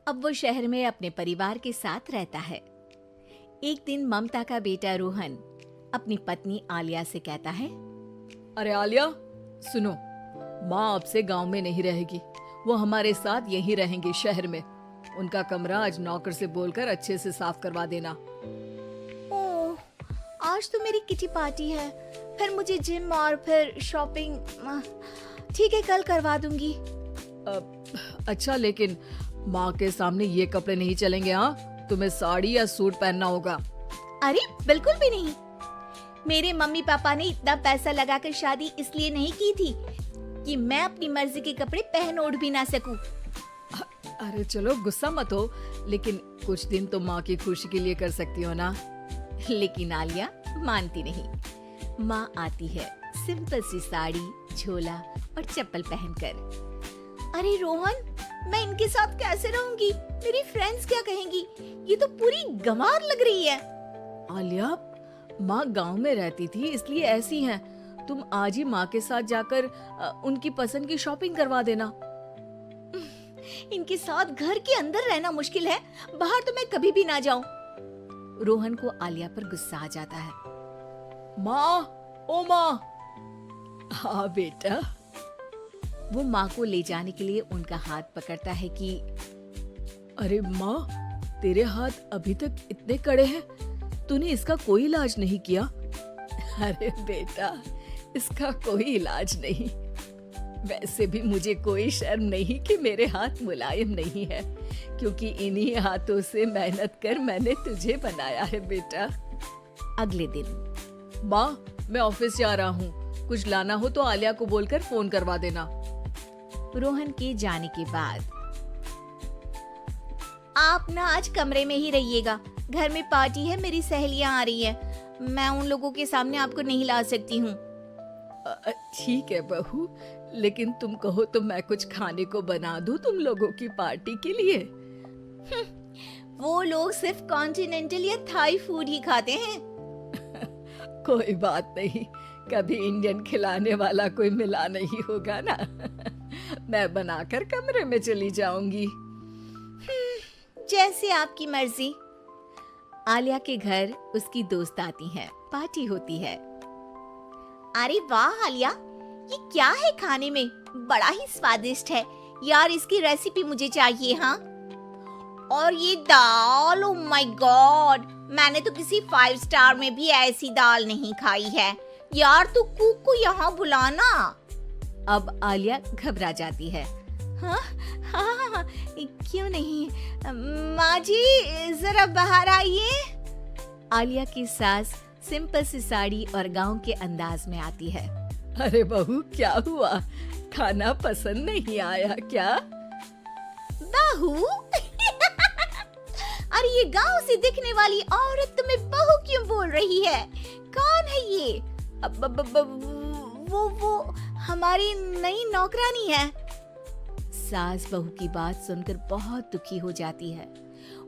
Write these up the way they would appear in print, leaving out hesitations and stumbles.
अब वो शहर में अपने परिवार के साथ रहता है। एक दिन ममता का बेटा रोहन अपनी पत्नी आलिया से कहता है, अरे आलिया, सुनो, माँ अब से गांव में नहीं रहेगी। वो हमारे साथ यहीं रहेंगी शहर में। उनका कमरा आज नौकर से बोलकर अच्छे से साफ करवा देना। ओह, आज तो मेरी किटी पार्टी है, फिर मुझे जिम और फिर शॉपिंग। ठीक है, कल करवा दूंगी। अच्छा, लेकिन माँ के सामने ये कपड़े नहीं चलेंगे। हाँ, तुम्हें साड़ी या सूट पहनना होगा। अरे बिल्कुल भी नहीं। मेरे मम्मी पापा ने इतना पैसा लगाकर शादी इसलिए नहीं की थी कि मैं अपनी मर्जी के कपड़े पहन ओढ़ भी ना सकूं। अरे चलो, गुस्सा मत हो, लेकिन कुछ दिन तो माँ की खुशी के लिए कर सकती हो ना। लेकिन आलिया मानती नहीं। माँ आती है सिंपल सी साड़ी, झोला और चप्पल पहनकर। अरे रोहन, मैं इनके साथ कैसे रहूंगी? मेरी फ्रेंड्स क्या कहेंगी? ये तो पूरी गंवार लग रही है। आलिया, माँ गांव में रहती थी इसलिए ऐसी हैं। तुम आज ही माँ के साथ जाकर उनकी पसंद की शॉपिंग करवा देना। इनके साथ घर के अंदर रहना मुश्किल है, बाहर तो मैं कभी भी ना जाऊं। रोहन को आलिया पर गुस्सा आ जाता है। माँ, ओ माँ। हाँ बेटा। वो माँ को ले जाने के लिए उनका हाथ पकड़ता है कि अरे माँ, तेरे हाथ अभी तक इतने कड़े हैं, तूने इसका कोई इलाज नहीं किया? अरे बेटा, इसका कोई इलाज नहीं। वैसे भी मुझे कोई शर्म नहीं कि मेरे हाथ मुलायम नहीं है, क्योंकि इन्हीं हाथों से मेहनत कर मैंने तुझे बनाया है बेटा। अगले दिन, माँ, मैं ऑफिस जा रहा हूँ। कुछ लाना हो तो आलिया को बोलकर फोन करवा देना। रोहन के जाने के बाद, आप ना आज कमरे में ही रहिएगा। घर में पार्टी है, मेरी सहेलियां आ रही है। मैं उन लोगों के सामने आपको नहीं ला सकती हूँ। ठीक है बहू, लेकिन तुम कहो तो मैं कुछ खाने को बना दूं तुम लोगों की पार्टी के लिए। वो लोग सिर्फ कॉन्टिनेंटल या थाई फूड ही खाते हैं। कोई बात नहीं, कभी इंडियन खिलाने वाला कोई मिला नहीं होगा ना। मैं बनाकर कमरे में चली जाऊंगी। जैसे आपकी मर्जी। आलिया के घर उसकी दोस्त आती है, पार्टी होती है। अरे वाह आलिया, ये क्या है खाने में? बड़ा ही स्वादिष्ट है यार, इसकी रेसिपी मुझे चाहिए। हाँ, और ये दाल, ओ माय गॉड, मैंने तो किसी 5 स्टार में भी ऐसी दाल नहीं खाई है यार। तू कुक को यहाँ बुलाना। अब आलिया घबरा जाती है। हाँ हाँ हाँ, क्यों नहीं। माँ जी, जरा बाहर आइए। आलिया की सास सिंपल सी साड़ी और गांव के अंदाज में आती है। अरे बहू, क्या हुआ? खाना पसंद नहीं आया क्या? बहू? अरे ये गांव से दिखने वाली औरत तुम्हें बहू क्यों बोल रही है? कौन है ये? वो हमारी नई नौकरानी है। सास बहू की बात सुनकर बहुत दुखी हो जाती है।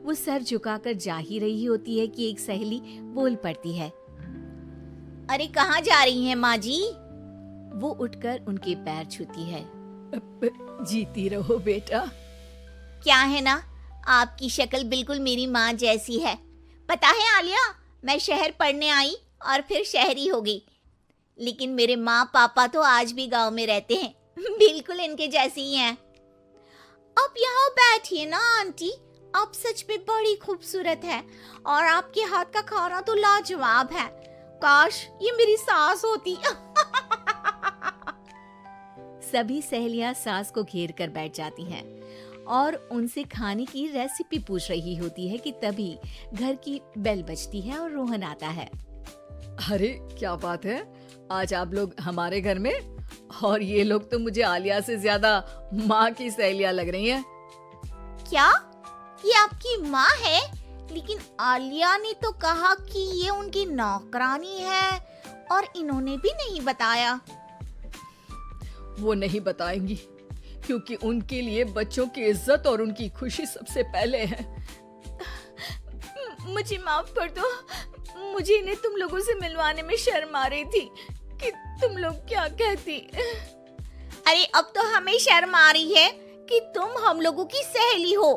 वो सर झुकाकर जा ही रही होती है कि एक सहेली बोल पड़ती है। अरे कहाँ जा रही हैं माँ जी? वो उठकर उनके पैर छूती है। जीती रहो बेटा। क्या है ना, आपकी शक्ल बिल्कुल मेरी माँ जैसी है। पता है आलिया, मैं शहर पढ़ने आई और फिर शहरी हो गई, लेकिन मेरे माँ पापा तो आज भी गांव में रहते हैं, बिल्कुल इनके जैसे ही हैं। अब यहाँ बैठिए ना आंटी, आप सच में बड़ी खूबसूरत है और आपके हाथ का खाना तो लाजवाब है। काश ये मेरी सास होती। सभी सहेलियां सास को घेर कर बैठ जाती हैं और उनसे खाने की रेसिपी पूछ रही होती है कि तभी घर की बेल बजती है और रोहन आता है। अरे क्या बात है, आज आप लोग हमारे घर में? और ये लोग तो मुझे आलिया से ज्यादा माँ की सहेलियां लग रही हैं। क्या ये आपकी माँ है? लेकिन आलिया ने तो कहा कि ये उनकी नौकरानी है और इन्होंने भी नहीं बताया। वो नहीं बताएंगी, क्योंकि उनके लिए बच्चों की इज्जत और उनकी खुशी सबसे पहले है। मुझे माफ कर दो, मुझे इन्हें तुम लोगों से मिलवाने में शर्म आ रही थी कि तुम लोग क्या कहती। अरे अब तो हमें शर्म आ रही है कि तुम हम लोगों की सहेली हो।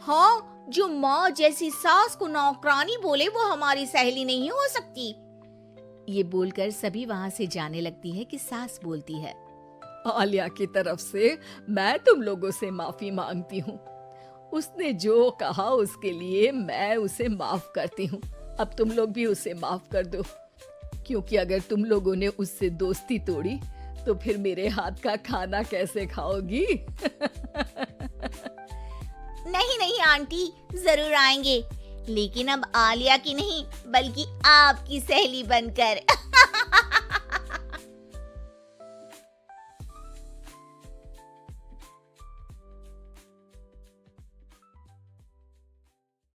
हाँ, जो माँ जैसी सास को नौकरानी बोले वो हमारी सहेली नहीं हो सकती। ये बोलकर सभी वहाँ से जाने लगती है कि सास बोलती है, आलिया की तरफ से मैं तुम लोगों से माफी मांगती हूँ। उसने जो कहा उसके लिए मैं उसे माफ करती हूँ। अब तुम लोग भी उसे माफ कर दो, क्योंकि अगर तुम लोगों ने उससे दोस्ती तोड़ी तो फिर मेरे हाथ का खाना कैसे खाओगी? नहीं नहीं आंटी, जरूर आएंगे, लेकिन अब आलिया की नहीं बल्कि आपकी सहेली बनकर।